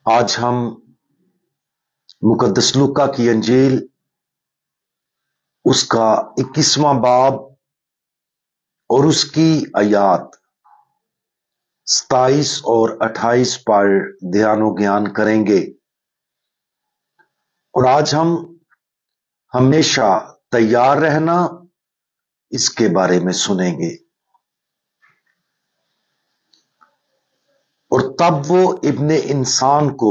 आज हम मुकद्दस लूका की अंजील उसका 21वां बाब और उसकी आयात 27 और 28 पर ध्यान व ज्ञान करेंगे। और आज हम हमेशा तैयार रहना इसके बारे में सुनेंगे। और तब वो इब्ने इंसान को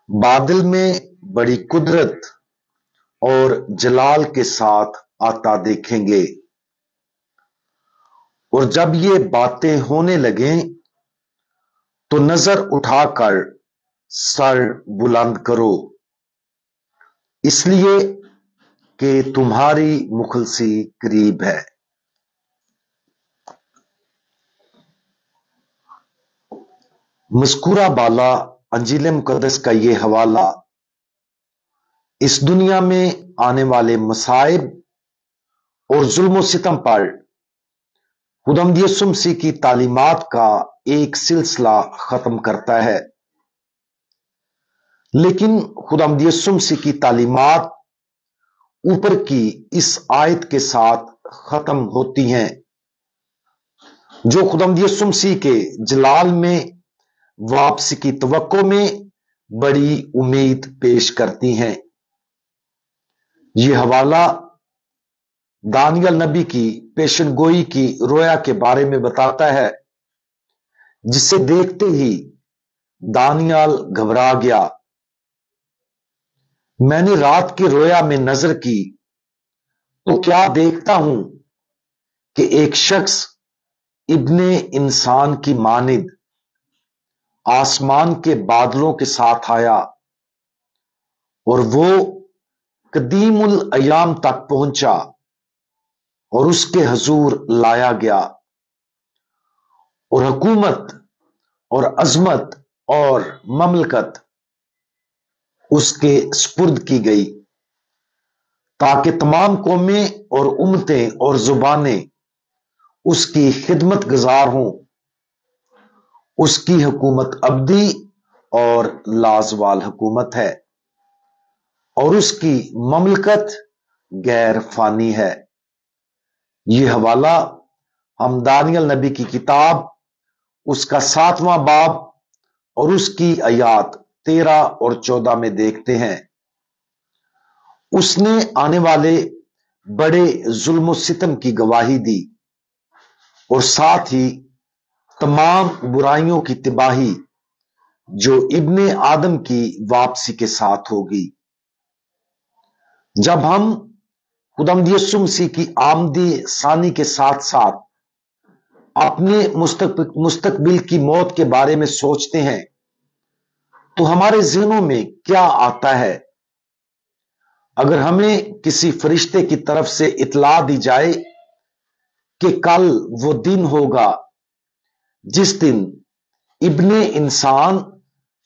बादल में बड़ी कुदरत और जलाल के साथ आता देखेंगे। और जब ये बातें होने लगें तो नजर उठाकर सर बुलंद करो, इसलिए कि तुम्हारी मुखलसी करीब है। मज़कूरा बाला अंजील मुकद्दस का ये हवाला इस दुनिया में आने वाले मसाइब और जुल्म सितम पर खुदावंद यीशु मसीह की तालीमात का एक सिलसिला खत्म करता है। लेकिन खुदावंद यीशु मसीह की तालीमात ऊपर की इस आयत के साथ खत्म होती हैं, जो खुदावंद यीशु मसीह के जलाल में वापसी की तवक्को में बड़ी उम्मीद पेश करती हैं। यह हवाला दानियल नबी की पेशन गोई की रोया के बारे में बताता है, जिसे देखते ही दानियल घबरा गया। मैंने रात की रोया में नजर की तो क्या देखता हूं कि एक शख्स इब्ने इंसान की मानिद आसमान के बादलों के साथ आया और वो कदीमुल अयाम तक पहुंचा और उसके हजूर लाया गया और हुकूमत और अजमत और ममलकत उसके स्पुर्द की गई, ताकि तमाम कौमें और उम्मतें और जुबानें उसकी खिदमत गुजार हों। उसकी हुकूमत अब्दी और लाजवाल हुकूमत है और उसकी ममलकत गैर फानी है। यह हवाला हम दानियल नबी की किताब उसका 7वां बाब और उसकी आयात 13 और 14 में देखते हैं। उसने आने वाले बड़े जुल्म सितम की गवाही दी और साथ ही तमाम बुराइयों की तिबाही जो इब्ने आदम की वापसी के साथ होगी। जब हम खुदावंद यीशु मसीह की आमदी सानी के साथ साथ अपने मुस्तकबिल की मौत के बारे में सोचते हैं तो हमारे ज़हनों में क्या आता है? अगर हमें किसी फरिश्ते की तरफ से इतला दी जाए कि कल वो दिन होगा जिस दिन इब्ने इंसान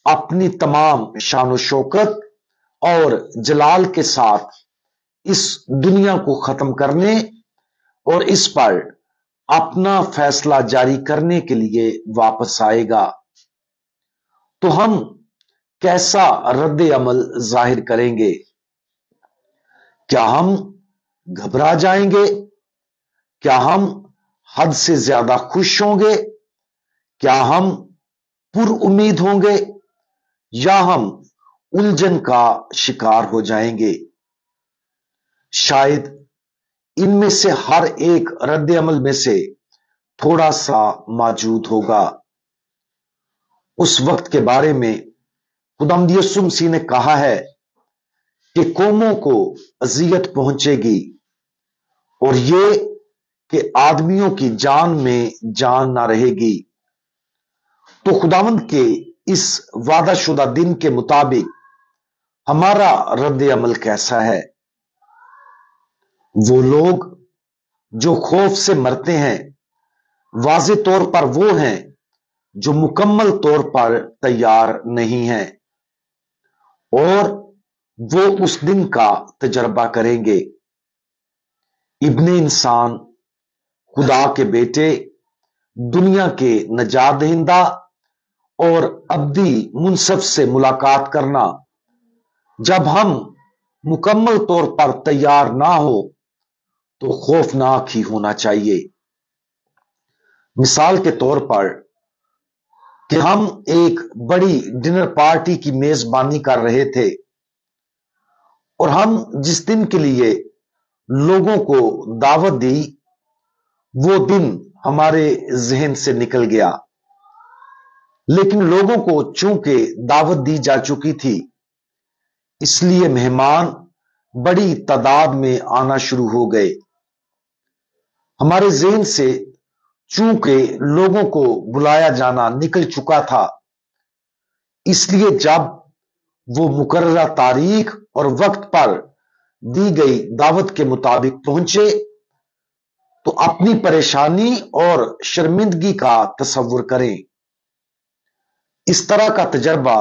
अपनी तमाम शान शौकत और जलाल के साथ इस दुनिया को खत्म करने और इस पर अपना फैसला जारी करने के लिए वापस आएगा, तो हम कैसा रद्द अमल जाहिर करेंगे? क्या हम घबरा जाएंगे? क्या हम हद से ज्यादा खुश होंगे? क्या हम पुरउम्मीद होंगे या हम उलझन का शिकार हो जाएंगे? शायद इनमें से हर एक रद्द अमल में से थोड़ा सा मौजूद होगा। उस वक्त के बारे में खुदावंद यीशु मसीह ने कहा है कि कौमों को अजियत पहुंचेगी और ये कि आदमियों की जान में जान ना रहेगी। तो खुदावंद के इस वादाशुदा दिन के मुताबिक हमारा रद्द अमल कैसा है? वो लोग जो खौफ से मरते हैं वाज़े तौर पर वो हैं जो मुकम्मल तौर पर तैयार नहीं हैं और वो उस दिन का तजर्बा करेंगे। इब्ने इंसान खुदा के बेटे, दुनिया के नजात दहिंदा और अब्दी मुनसफ से मुलाकात करना जब हम मुकम्मल तौर पर तैयार ना हो तो खौफनाक ही होना चाहिए। मिसाल के तौर पर कि हम एक बड़ी डिनर पार्टी की मेजबानी कर रहे थे और हम जिस दिन के लिए लोगों को दावत दी वो दिन हमारे जहन से निकल गया, लेकिन लोगों को चूंकि दावत दी जा चुकी थी इसलिए मेहमान बड़ी तादाद में आना शुरू हो गए। हमारे जहन से चूंकि लोगों को बुलाया जाना निकल चुका था, इसलिए जब वो मुकर्ररा तारीख और वक्त पर दी गई दावत के मुताबिक पहुंचे तो अपनी परेशानी और शर्मिंदगी का तसव्वुर करें। इस तरह का तजर्बा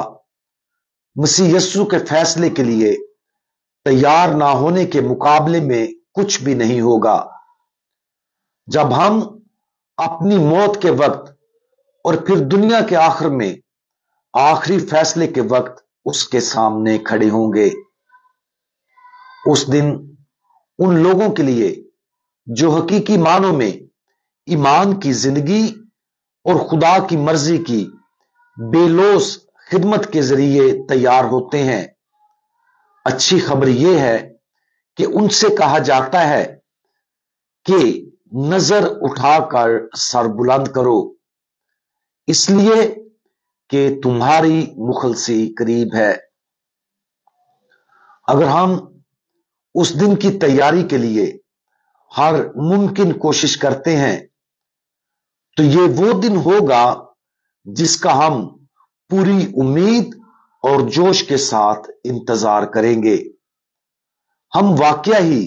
मसीह यस्सु के फैसले के लिए तैयार ना होने के मुकाबले में कुछ भी नहीं होगा। जब हम अपनी मौत के वक्त और फिर दुनिया के आखिर में आखिरी फैसले के वक्त उसके सामने खड़े होंगे, उस दिन उन लोगों के लिए जो हकीकी मानों में ईमान की जिंदगी और खुदा की मर्जी की बेलोस खिदमत के जरिए तैयार होते हैं, अच्छी खबर यह है कि उनसे कहा जाता है कि नजर उठाकर सर बुलंद करो, इसलिए कि तुम्हारी मुखलसी करीब है। अगर हम उस दिन की तैयारी के लिए हर मुमकिन कोशिश करते हैं तो ये वो दिन होगा जिसका हम पूरी उम्मीद और जोश के साथ इंतजार करेंगे। हम वाकया ही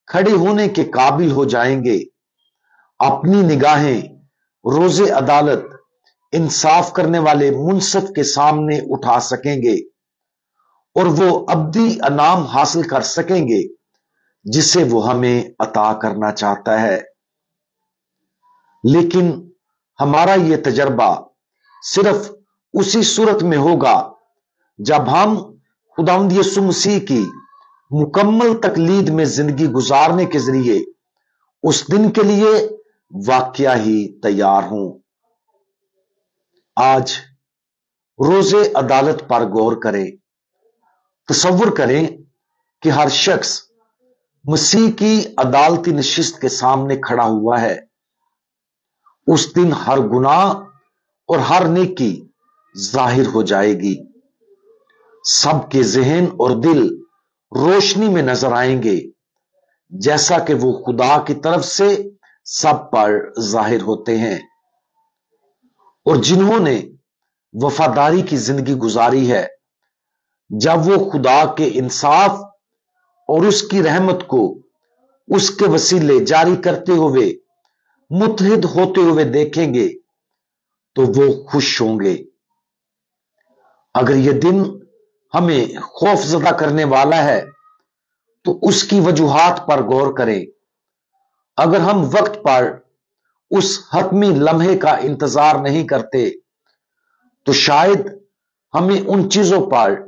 खड़े होने के काबिल हो जाएंगे, अपनी निगाहें रोजे अदालत इंसाफ करने वाले मुनसफ के सामने उठा सकेंगे और वो अब्दी इनाम हासिल कर सकेंगे जिसे वो हमें अता करना चाहता है। लेकिन हमारा ये तजर्बा सिर्फ उसी सूरत में होगा जब हम खुदावंद यीशु मसीह की मुकम्मल तकलीद में जिंदगी गुजारने के जरिए उस दिन के लिए वाकया ही तैयार हों। आज रोजे अदालत पर गौर करें, तसव्वुर करें कि हर शख्स मसीह की अदालती नशिस्त के सामने खड़ा हुआ है। उस दिन हर गुनाह और हर नेकी जाहिर हो जाएगी, सबके जहन और दिल रोशनी में नजर आएंगे जैसा कि वो खुदा की तरफ से सब पर जाहिर होते हैं। और जिन्होंने वफादारी की जिंदगी गुजारी है, जब वो खुदा के इंसाफ और उसकी रहमत को उसके वसीले जारी करते हुए मुत्तहिद होते हुए देखेंगे तो वो खुश होंगे। अगर ये दिन हमें खौफजदा करने वाला है तो उसकी वजूहात पर गौर करें। अगर हम वक्त पर उस हतमी लम्हे का इंतजार नहीं करते तो शायद हमें उन चीजों पर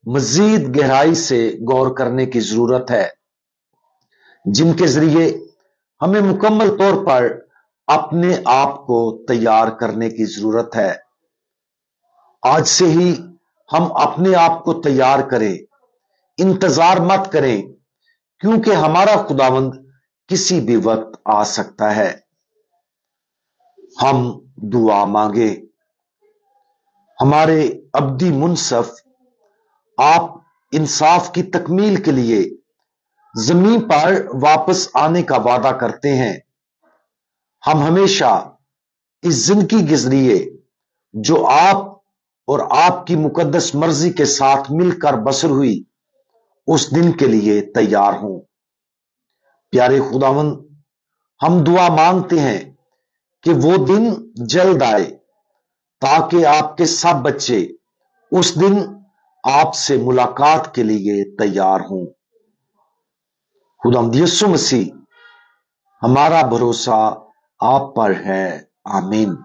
मजीद गहराई से गौर करने की जरूरत है जिनके जरिए हमें मुकम्मल तौर पर अपने आप को तैयार करने की जरूरत है। आज से ही हम अपने आप को तैयार करें, इंतजार मत करें, क्योंकि हमारा खुदावंद किसी भी वक्त आ सकता है। हम दुआ मांगे। हमारे अब्दी मुनसफ, आप इंसाफ की तकमील के लिए जमीन पर वापस आने का वादा करते हैं। हम हमेशा इस जिंदगी के जरिए जो आप और आपकी मुकद्दस मर्जी के साथ मिलकर बसर हुई उस दिन के लिए तैयार हों। प्यारे खुदावंद, हम दुआ मांगते हैं कि वो दिन जल्द आए ताकि आपके सब बच्चे उस दिन आपसे मुलाकात के लिए तैयार हों। खुदावंद यीशु मसीह, हमारा भरोसा आप पर है। आमीन।